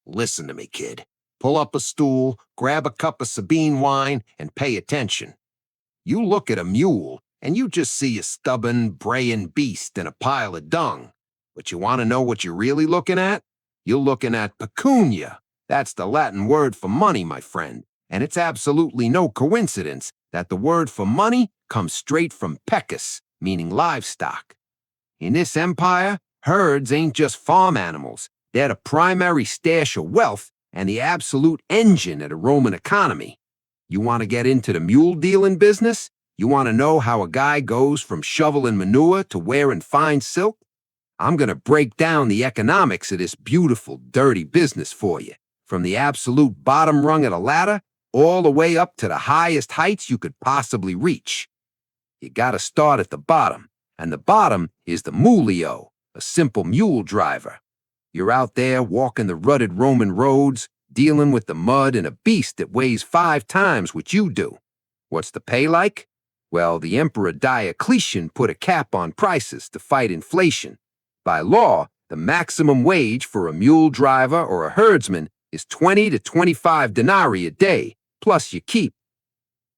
Listen to me, kid. Pull up a stool, grab a cup of Sabine wine, and pay attention. You look at a mule, and you just see a stubborn, braying beast and a pile of dung. But you want to know what you're really looking at? You're looking at pecunia. That's the Latin word for money, my friend. And it's absolutely no coincidence that the word for money comes straight from pecus, meaning livestock. In this empire, herds ain't just farm animals. They're the primary stash of wealth and the absolute engine of the Roman economy. You want to get into the mule dealing business? You want to know how a guy goes from shoveling manure to wearing fine silk? I'm going to break down the economics of this beautiful, dirty business for you, from the absolute bottom rung of the ladder all the way up to the highest heights you could possibly reach. You got to start at the bottom, and the bottom is the muleo, a simple mule driver. You're out there walking the rutted Roman roads, dealing with the mud and a beast that weighs 5 times what you do. What's the pay like? Well, the Emperor Diocletian put a cap on prices to fight inflation. By law, the maximum wage for a mule driver or a herdsman is 20 to 25 denarii a day, plus your keep.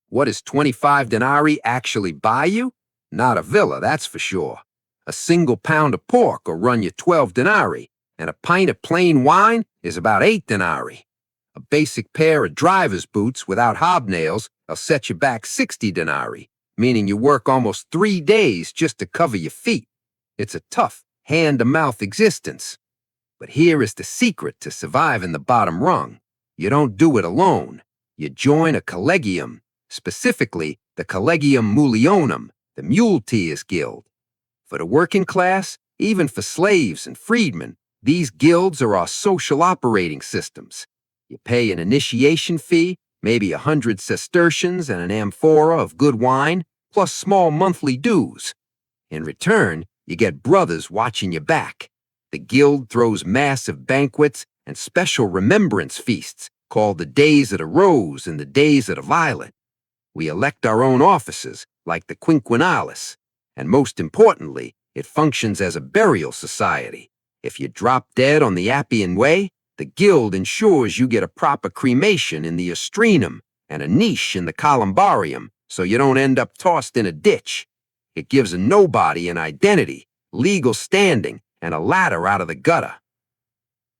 What does 25 denarii actually buy you? Not a villa, that's for sure. A single pound of pork will run you 12 denarii, and a pint of plain wine is about 8 denarii. A basic pair of driver's boots without hobnails will set you back 60 denarii, meaning you work almost 3 days just to cover your feet. It's a tough, hand-to-mouth existence. But here is the secret to surviving the bottom rung. You don't do it alone. You join a collegium, specifically the Collegium Mulionum, the Muleteers Guild. For the working class, even for slaves and freedmen, these guilds are our social operating systems. You pay an initiation fee, maybe 100 sestertians and an amphora of good wine, plus small monthly dues. In return, you get brothers watching your back. The guild throws massive banquets and special remembrance feasts called the Days of the Rose and the Days of the Violet. We elect our own officers, like the quinquennalis, and most importantly, it functions as a burial society. If you drop dead on the Appian Way, the guild ensures you get a proper cremation in the Astrinum and a niche in the Columbarium so you don't end up tossed in a ditch. It gives a nobody an identity, legal standing, and a ladder out of the gutter.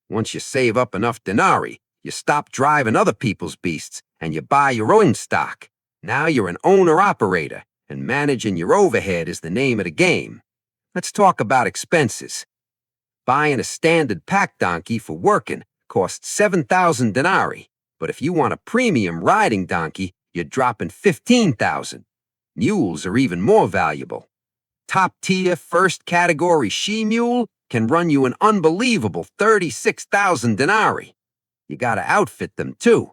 Once you save up enough denarii, you stop driving other people's beasts and you buy your own stock. Now you're an owner-operator, and managing your overhead is the name of the game. Let's talk about expenses. Buying a standard pack donkey for working costs 7,000 denarii, but if you want a premium riding donkey, you're dropping 15,000. Mules are even more valuable. Top-tier first-category she-mule can run you an unbelievable 36,000 denarii. You gotta outfit them, too.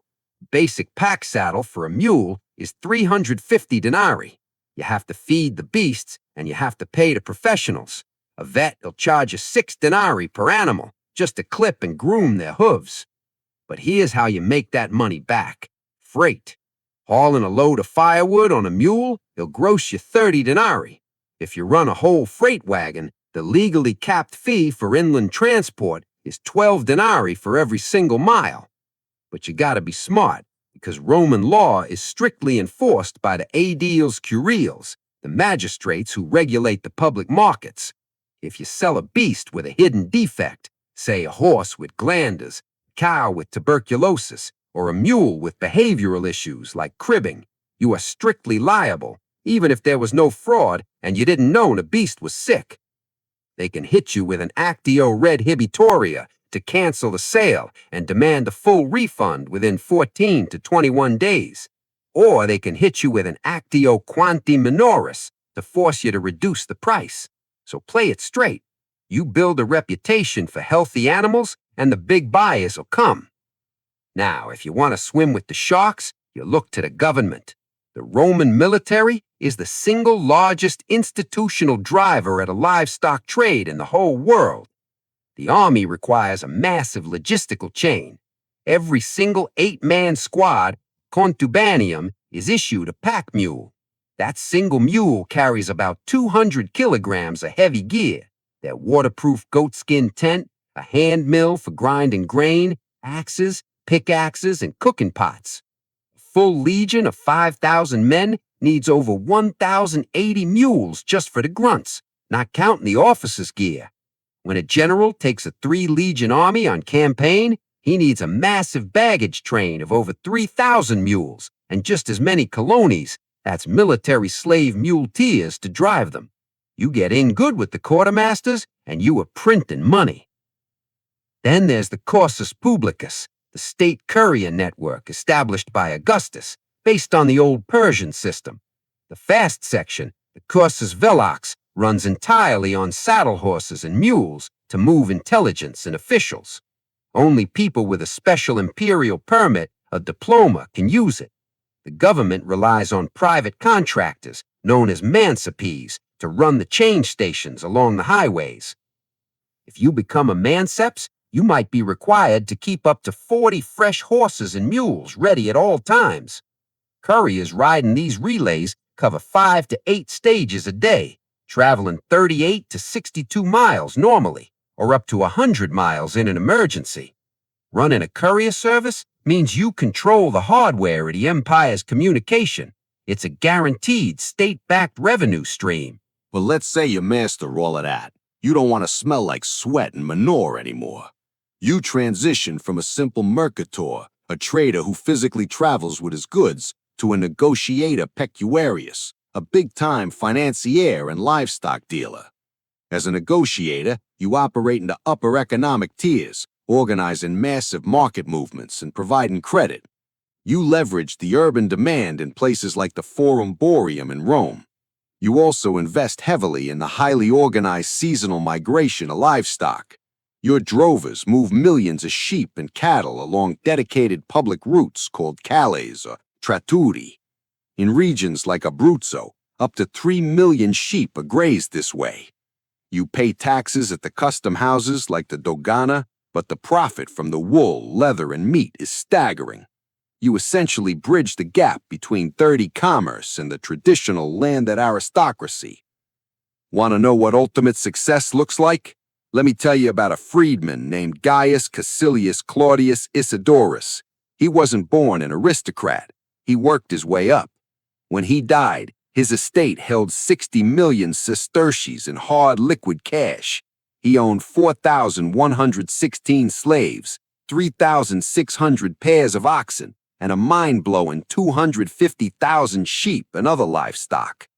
Basic pack saddle for a mule is 350 denarii. You have to feed the beasts, and you have to pay the professionals. A vet will charge you 6 denarii per animal just to clip and groom their hooves. But here's how you make that money back. Freight. Hauling a load of firewood on a mule, it'll gross you 30 denarii. If you run a whole freight wagon, the legally capped fee for inland transport is 12 denarii for every single mile. But you gotta be smart, because Roman law is strictly enforced by the aediles curiales, the magistrates who regulate the public markets. If you sell a beast with a hidden defect, say a horse with glanders, a cow with tuberculosis, or a mule with behavioral issues like cribbing, you are strictly liable, even if there was no fraud and you didn't know the beast was sick. They can hit you with an actio redhibitoria to cancel the sale and demand a full refund within 14 to 21 days. Or they can hit you with an actio quanti minoris to force you to reduce the price. So play it straight. You build a reputation for healthy animals, and the big buyers will come. Now, if you want to swim with the sharks, you look to the government. The Roman military is the single largest institutional driver at a livestock trade in the whole world. The army requires a massive logistical chain. Every single 8-man squad, contubanium, is issued a pack mule. That single mule carries about 200 kilograms of heavy gear, their waterproof goatskin tent, a hand mill for grinding grain, axes, pickaxes, and cooking pots. A full legion of 5,000 men needs over 1,080 mules just for the grunts, not counting the officers' gear. When a general takes a 3-legion army on campaign, he needs a massive baggage train of over 3,000 mules and just as many colonies, that's military slave muleteers, to drive them. You get in good with the quartermasters, and you are printing money. Then there's the Cursus Publicus, the state courier network established by Augustus, based on the old Persian system. The fast section, the Cursus Velox, runs entirely on saddle horses and mules to move intelligence and officials. Only people with a special imperial permit, a diploma, can use it. The government relies on private contractors, known as mancipes, to run the change stations along the highways. If you become a manceps, you might be required to keep up to 40 fresh horses and mules ready at all times. Couriers riding these relays cover 5 to 8 stages a day, traveling 38 to 62 miles normally, or up to 100 miles in an emergency. Running a courier service means you control the hardware of the empire's communication. It's a guaranteed state-backed revenue stream. But let's say you master all of that. You don't want to smell like sweat and manure anymore. You transition from a simple mercator, a trader who physically travels with his goods, to a negotiator pecuarius, a big-time financier and livestock dealer. As a negotiator, you operate in the upper economic tiers, organizing massive market movements and providing credit. You leverage the urban demand in places like the Forum Boreum in Rome. You also invest heavily in the highly organized seasonal migration of livestock. Your drovers move millions of sheep and cattle along dedicated public routes called calles or tratturi. In regions like Abruzzo, up to 3 million sheep are grazed this way. You pay taxes at the custom houses like the dogana, but the profit from the wool, leather, and meat is staggering. You essentially bridge the gap between 30 commerce and the traditional landed aristocracy. Want to know what ultimate success looks like? Let me tell you about a freedman named Gaius Caecilius Claudius Isidorus. He wasn't born an aristocrat. He worked his way up. When he died, his estate held 60 million sesterces in hard liquid cash. He owned 4,116 slaves, 3,600 pairs of oxen, and a mind-blowing 250,000 sheep and other livestock.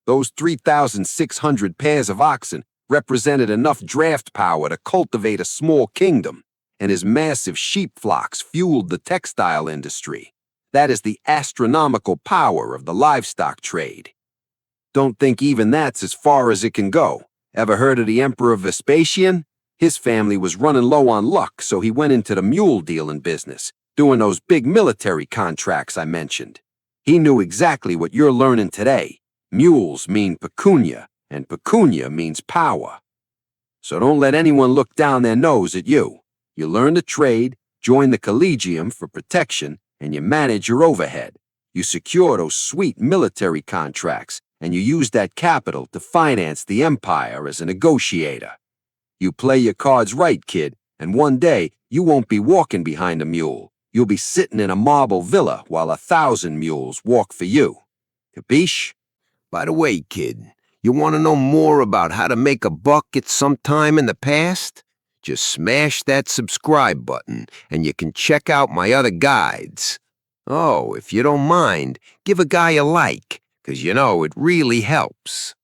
Those 3,600 pairs of oxen represented enough draft power to cultivate a small kingdom, and his massive sheep flocks fueled the textile industry. That is the astronomical power of the livestock trade. Don't think even that's as far as it can go. Ever heard of the Emperor Vespasian? His family was running low on luck, so he went into the mule dealing business, doing those big military contracts I mentioned. He knew exactly what you're learning today. Mules mean pecunia, and pecunia means power. So don't let anyone look down their nose at you. You learn the trade, join the collegium for protection, and you manage your overhead. You secure those sweet military contracts, and you use that capital to finance the empire as a negotiator. You play your cards right, kid, and one day you won't be walking behind a mule. You'll be sitting in a marble villa while 1,000 mules walk for you. Capiche? By the way, kid, you want to know more about how to make a buck at some time in the past? Just smash that subscribe button and you can check out my other guides. Oh, if you don't mind, give a guy a like, 'cause you know it really helps.